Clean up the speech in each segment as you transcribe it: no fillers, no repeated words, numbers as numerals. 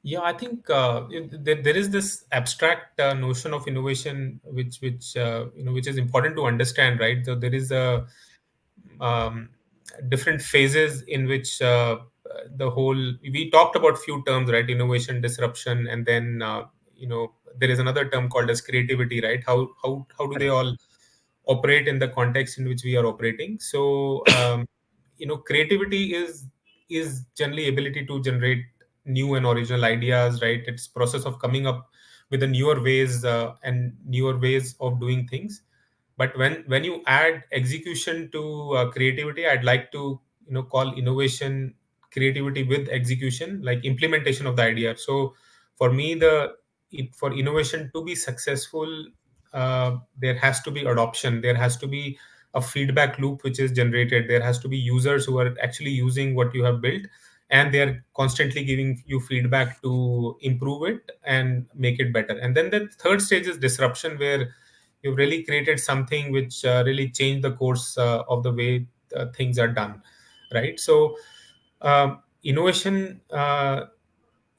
Yeah, I think there is this abstract notion of innovation, which is important to understand, right? So there is a um, different phases in which the whole we talked about few terms, right? Innovation, disruption, and then there is another term called as creativity, right? How do they Correct. all operate in the context in which we are operating? So creativity is generally ability to generate new and original ideas, right? It's process of coming up with the newer ways and newer ways of doing things. But when you add execution to creativity, I'd like to call innovation creativity with execution, like implementation of the idea. So for me, for innovation to be successful, there has to be adoption, there has to be a feedback loop which is generated, there has to be users who are actually using what you have built, and they're constantly giving you feedback to improve it and make it better. And then the third stage is disruption, where you've really created something which really changed the course of the way things are done, right? So innovation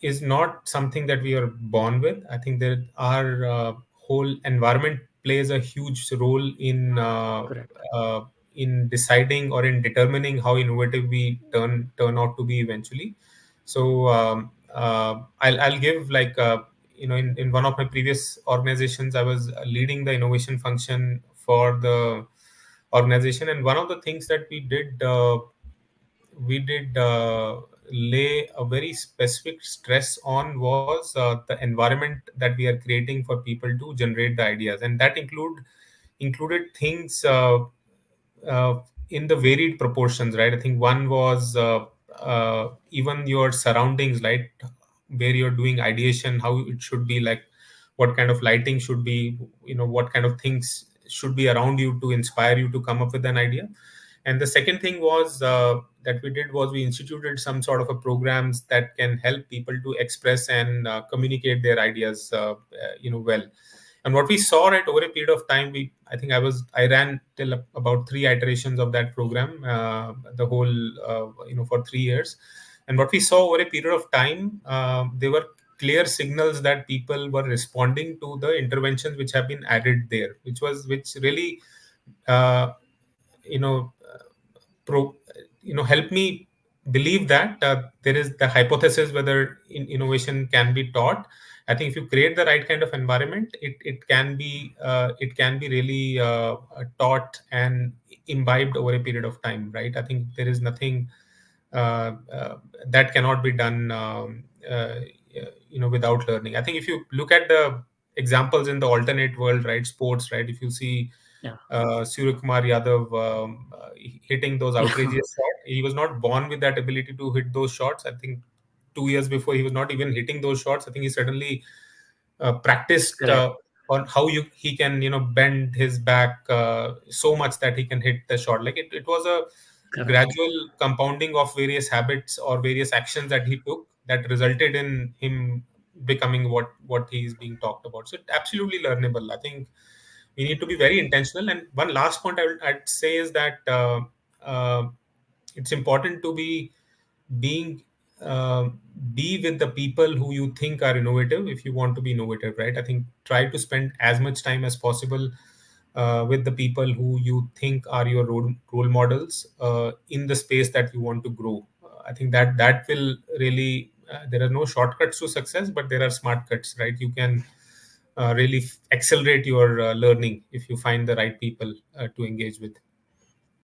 is not something that we are born with. I think that our whole environment plays a huge role Correct. uh, in deciding or in determining how innovative we turn out to be eventually. So I'll give like in one of my previous organizations, I was leading the innovation function for the organization, and one of the things that we did lay a very specific stress on was the environment that we are creating for people to generate the ideas, and that included things in the varied proportions, right? I think one was even your surroundings, right? Where you're doing ideation, how it should be, like what kind of lighting should be, what kind of things should be around you to inspire you to come up with an idea. And the second thing was that we did was we instituted some sort of a programs that can help people to express and communicate their ideas, well. And what we saw, right, over a period of time, I ran till about three iterations of that program, the whole, for 3 years. And what we saw over a period of time, there were clear signals that people were responding to the interventions which have been added there, which really, uh, you know, pro, help me believe that there is the hypothesis whether innovation can be taught. I think if you create the right kind of environment, it can be really taught and imbibed over a period of time, right? I think there is nothing that cannot be done, without learning. I think if you look at the examples in the alternate world, right, sports, right, if you see Yeah. Surya Kumar Yadav hitting those Yeah. outrageous shots. He was not born with that ability to hit those shots. I think 2 years before he was not even hitting those shots. I think he certainly practiced Correct. on how he can bend his back so much that he can hit the shot. Like it was a Correct. gradual compounding of various habits or various actions that he took that resulted in him becoming what he is being talked about. So it's absolutely learnable. I think we need to be very intentional. And one last point I'd say is that uh, it's important to being uh, be with the people who you think are innovative if you want to be innovative, right? I think try to spend as much time as possible with the people who you think are your role models in the space that you want to grow. I think that will really there are no shortcuts to success, but there are smart cuts, right? You can really accelerate your learning if you find the right people to engage with.